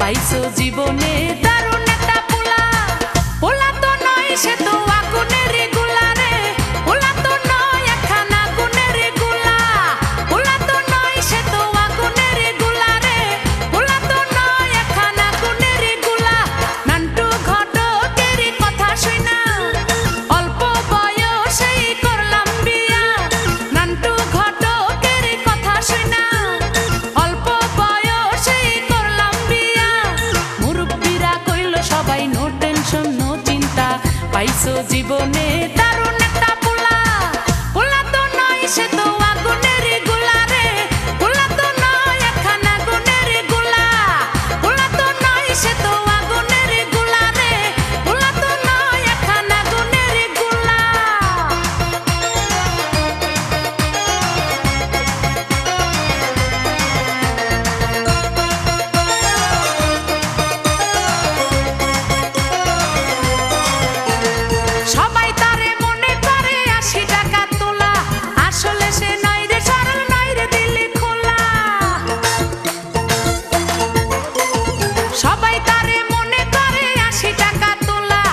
পাইছো জীবনে দারুণ একটা পোলা। পোলা তো নয় সে তো আগুনের গোলা রে, পোলা তো নয় একখান আগুনের গোলা। পোলা তো নয় সে তো আগুনের গোলা রে, পোলা তো নয় একখান আগুনের গোলা। নান্টু ঘটকের কথা শুনা অল্প বয়সেই করলাম বিয়া। নান্টু ঘটকের কথা শুনা অল্প বয়সেই করলাম বিয়া। মুরব্বিরা কইল সবাই নো টেনশন নো চিন্তা, পাইছো জীবনে দারুণ একটা পোলা। পোলা তো নয় সে তো আগুনের গোলা রে, পোলা তো নয় একখান আগুনের গোলা। পোলা তো নয় সে তো আগুনের গোলা রে, পোলা তো নয় একখান আগুনের গোলা। সবাই তারে মনে করে ৮০ টাকা তোলা, আসলে সে নয় রে সরল নয় রে দিলে খোলা। সবাই তারে মনে করে ৮০ টাকা তোলা,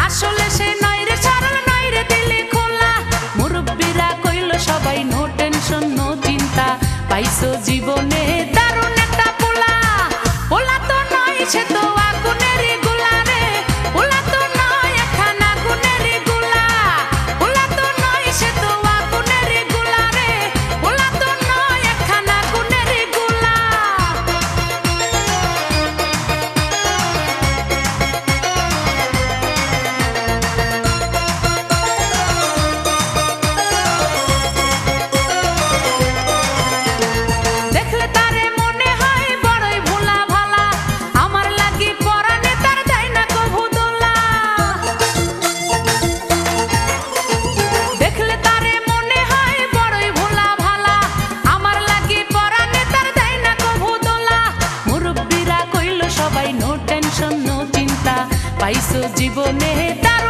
আসলে সে নয় রে সরল নয় রে দিলে খোলা। মুরব্বিরা কইল সবাই নো টেনশন নো চিন্তা, পাইছো জীবনে দারুণ একটা পোলা। পোলা তো নয় সে তো আগুনের গোলা রে, পোলা তো নয় একখান আগুনের গোলা। পোলা তো নয় সে তো আগুনের গোলা রে, পোলা তো নয় একখান আগুনের গোলা। দেখলে তারে মনে হয় বড়ই ভোলা ভালা, আমার লাগি পরানে তার যায় না কভু দোলা। দেখলে তারে মনে হয় বড়ই ভোলা ভালা, আমার লাগি পরানে তার যায় না কভু দোলা। মুরব্বিরা কইল সবাই নো টেনশন নো চিন্তা, পাইছো জীবনে দারুণ